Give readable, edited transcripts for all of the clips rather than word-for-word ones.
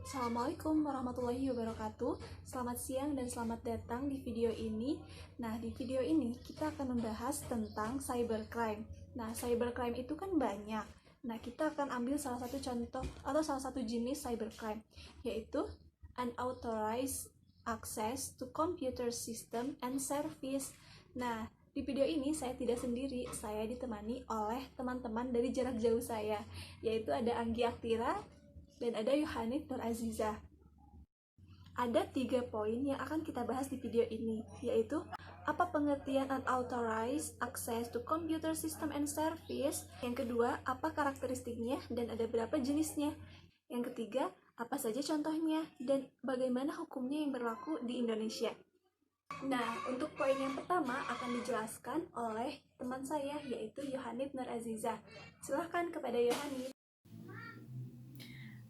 Assalamualaikum warahmatullahi wabarakatuh. Selamat siang dan selamat datang di video ini. Nah, di video ini kita akan membahas tentang cybercrime. Nah, cybercrime itu kan banyak. Nah, kita akan ambil salah satu contoh atau salah satu jenis cybercrime, yaitu unauthorized access to computer system and service. Nah, di video ini saya tidak sendiri, saya ditemani oleh teman-teman dari jarak jauh saya, yaitu ada Anggi Aktira dan ada Yohanif Nur Aziza. Ada 3 poin yang akan kita bahas di video ini, yaitu apa pengertian unauthorized access to computer system and service. Yang kedua, apa karakteristiknya dan ada berapa jenisnya. Yang ketiga, apa saja contohnya dan bagaimana hukumnya yang berlaku di Indonesia. Nah, untuk poin yang pertama akan dijelaskan oleh teman saya, yaitu Yohanif Nur Aziza. Silahkan kepada Yohanif.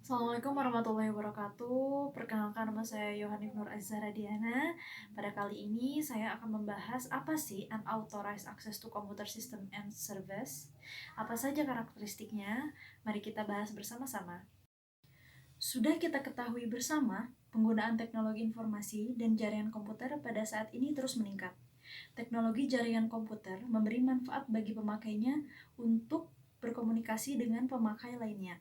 Assalamualaikum warahmatullahi wabarakatuh. Perkenalkan, nama saya Yohanif Nur Aziza Radiana. Pada kali ini saya akan membahas apa sih unauthorized access to computer system and service. Apa saja karakteristiknya? Mari kita bahas bersama-sama. Sudah kita ketahui bersama, penggunaan teknologi informasi dan jaringan komputer pada saat ini terus meningkat. Teknologi jaringan komputer memberi manfaat bagi pemakainya untuk berkomunikasi dengan pemakai lainnya.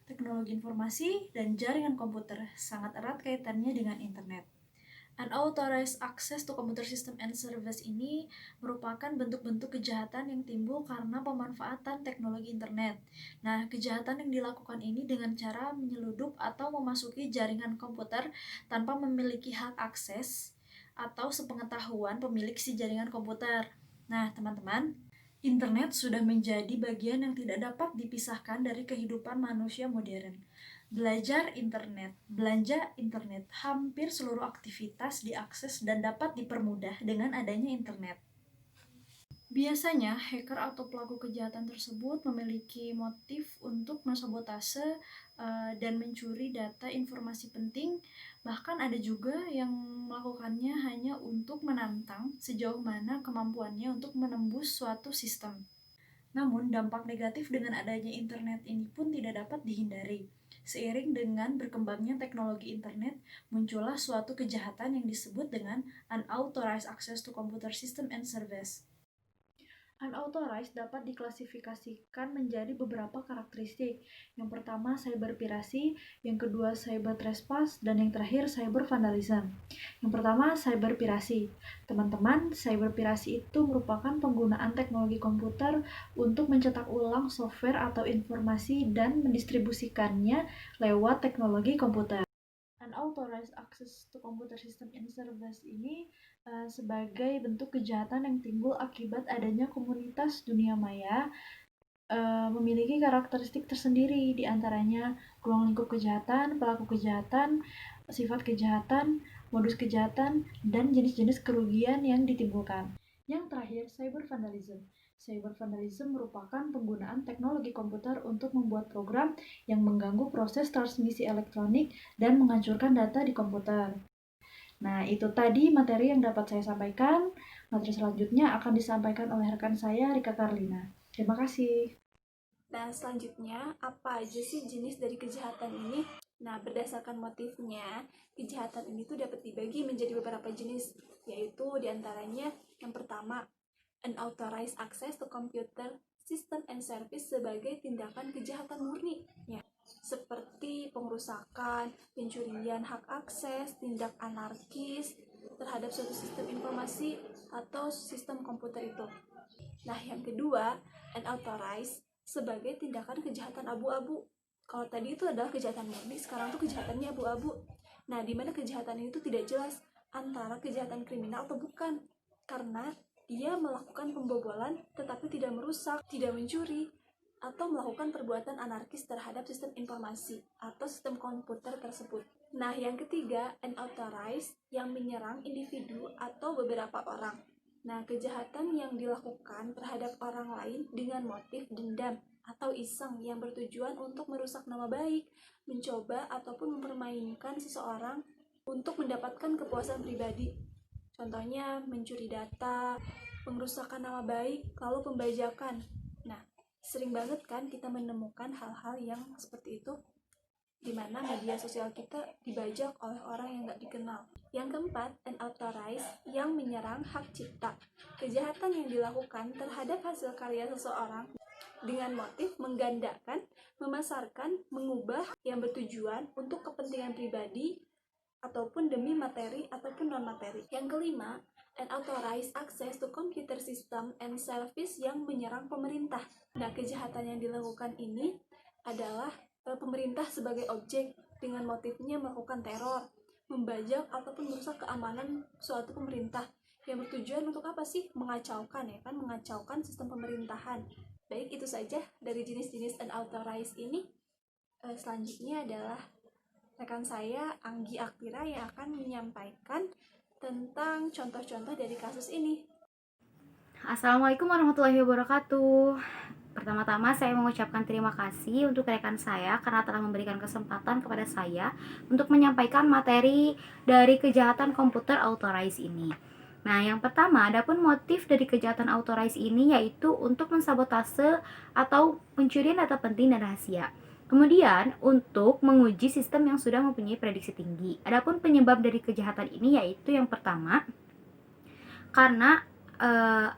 Teknologi informasi dan jaringan komputer sangat erat kaitannya dengan internet. Unauthorized access to computer system and service ini merupakan bentuk-bentuk kejahatan yang timbul karena pemanfaatan teknologi internet. Nah, kejahatan yang dilakukan ini dengan cara menyeludup atau memasuki jaringan komputer tanpa memiliki hak akses atau sepengetahuan pemilik si jaringan komputer. Nah, teman-teman, internet sudah menjadi bagian yang tidak dapat dipisahkan dari kehidupan manusia modern. Belajar internet, belanja internet, hampir seluruh aktivitas diakses dan dapat dipermudah dengan adanya internet. Biasanya, hacker atau pelaku kejahatan tersebut memiliki motif untuk mensabotase dan mencuri data informasi penting. Bahkan ada juga yang melakukannya hanya untuk menantang sejauh mana kemampuannya untuk menembus suatu sistem. Namun, dampak negatif dengan adanya internet ini pun tidak dapat dihindari. Seiring dengan berkembangnya teknologi internet, muncullah suatu kejahatan yang disebut dengan unauthorized access to computer system and service. Unauthorized dapat diklasifikasikan menjadi beberapa karakteristik. Yang pertama, cyber piracy, yang kedua, cyber trespass, dan yang terakhir, cyber vandalism. Yang pertama, cyber piracy. Teman-teman, cyber piracy itu merupakan penggunaan teknologi komputer untuk mencetak ulang software atau informasi dan mendistribusikannya lewat teknologi komputer. Unauthorized access to computer system and service ini sebagai bentuk kejahatan yang timbul akibat adanya komunitas dunia maya memiliki karakteristik tersendiri, diantaranya ruang lingkup kejahatan, pelaku kejahatan, sifat kejahatan, modus kejahatan, dan jenis-jenis kerugian yang ditimbulkan. Yang terakhir, cyber vandalism. Cyber vandalism merupakan penggunaan teknologi komputer untuk membuat program yang mengganggu proses transmisi elektronik dan menghancurkan data di komputer. Nah, itu tadi materi yang dapat saya sampaikan. Materi selanjutnya akan disampaikan oleh rekan saya, Rika Karlina. Terima kasih. Nah, selanjutnya, apa aja sih jenis dari kejahatan ini? Nah, berdasarkan motifnya, kejahatan ini tuh dapat dibagi menjadi beberapa jenis, yaitu diantaranya yang pertama, unauthorized access to computer system and service sebagai tindakan kejahatan murni, ya, seperti pengrusakan, pencurian hak akses, tindak anarkis terhadap suatu sistem informasi atau sistem komputer itu. Nah, yang kedua, unauthorized sebagai tindakan kejahatan abu-abu. Kalau tadi itu adalah kejahatan murni, sekarang tuh kejahatannya abu-abu. Nah, di mana kejahatan itu tidak jelas antara kejahatan kriminal atau bukan, karena dia melakukan pembobolan tetapi tidak merusak, tidak mencuri, atau melakukan perbuatan anarkis terhadap sistem informasi atau sistem komputer tersebut. Nah, yang ketiga, unauthorized yang menyerang individu atau beberapa orang. Nah, kejahatan yang dilakukan terhadap orang lain dengan motif dendam atau iseng yang bertujuan untuk merusak nama baik, mencoba ataupun mempermainkan seseorang untuk mendapatkan kepuasan pribadi. Contohnya mencuri data, pengrusakan nama baik, lalu pembajakan. Nah, sering banget kan kita menemukan hal-hal yang seperti itu. di mana media sosial kita dibajak oleh orang yang nggak dikenal. Yang keempat, unauthorized yang menyerang hak cipta. Kejahatan yang dilakukan terhadap hasil karya seseorang dengan motif menggandakan, memasarkan, mengubah yang bertujuan untuk kepentingan pribadi ataupun demi materi ataupun non-materi. Yang kelima, unauthorized access to computer system and service yang menyerang pemerintah. Nah, kejahatan yang dilakukan ini adalah pemerintah sebagai objek dengan motifnya melakukan teror, membajak ataupun merusak keamanan suatu pemerintah yang bertujuan untuk apa sih? Mengacaukan, ya kan, mengacaukan sistem pemerintahan. Baik, itu saja dari jenis-jenis unauthorized ini. Selanjutnya adalah rekan saya Anggi Akpira yang akan menyampaikan tentang contoh-contoh dari kasus ini. Assalamualaikum warahmatullahi wabarakatuh. Pertama-tama saya mengucapkan terima kasih untuk rekan saya karena telah memberikan kesempatan kepada saya untuk menyampaikan materi dari kejahatan komputer authorized ini. Nah, yang pertama, adapun motif dari kejahatan authorized ini yaitu untuk mensabotase atau pencurian data penting dan rahasia. Kemudian, untuk menguji sistem yang sudah mempunyai prediksi tinggi. Adapun penyebab dari kejahatan ini yaitu yang pertama, karena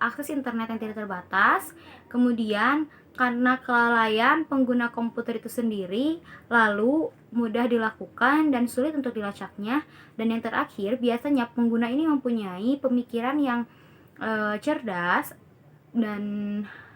akses internet yang tidak terbatas, kemudian karena kelalaian pengguna komputer itu sendiri, lalu mudah dilakukan dan sulit untuk dilacaknya, dan yang terakhir biasanya pengguna ini mempunyai pemikiran yang cerdas dan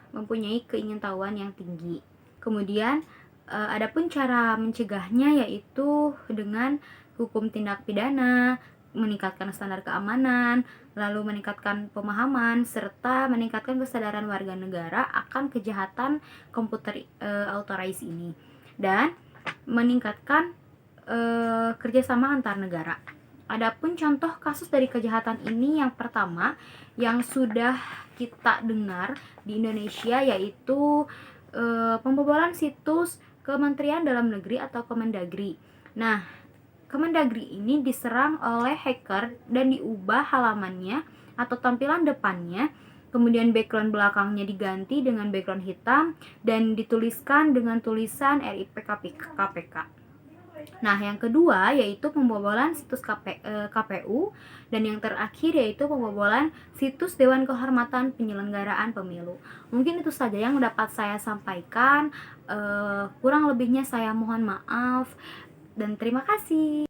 mempunyai keingintahuan yang tinggi. Kemudian adapun cara mencegahnya yaitu dengan hukum tindak pidana, meningkatkan standar keamanan, lalu meningkatkan pemahaman, serta meningkatkan kesadaran warga negara akan kejahatan komputer authorized ini, dan meningkatkan kerjasama antar negara. Adapun contoh kasus dari kejahatan ini yang pertama yang sudah kita dengar di Indonesia yaitu pembobolan situs Kementerian Dalam Negeri atau Kemendagri. Nah, Kemendagri ini diserang oleh hacker dan diubah halamannya atau tampilan depannya, kemudian background belakangnya diganti dengan background hitam dan dituliskan dengan tulisan RIP KPK. Nah, yang kedua yaitu pembobolan situs KPU, dan yang terakhir yaitu pembobolan situs Dewan Kehormatan Penyelenggaraan Pemilu. Mungkin itu saja yang dapat saya sampaikan. Kurang lebihnya saya mohon maaf. Dan terima kasih.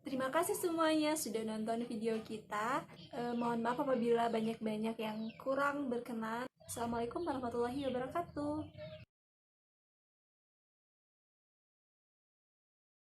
Terima kasih semuanya sudah nonton video kita. Mohon maaf apabila banyak-banyak yang kurang berkenan. Assalamualaikum warahmatullahi wabarakatuh.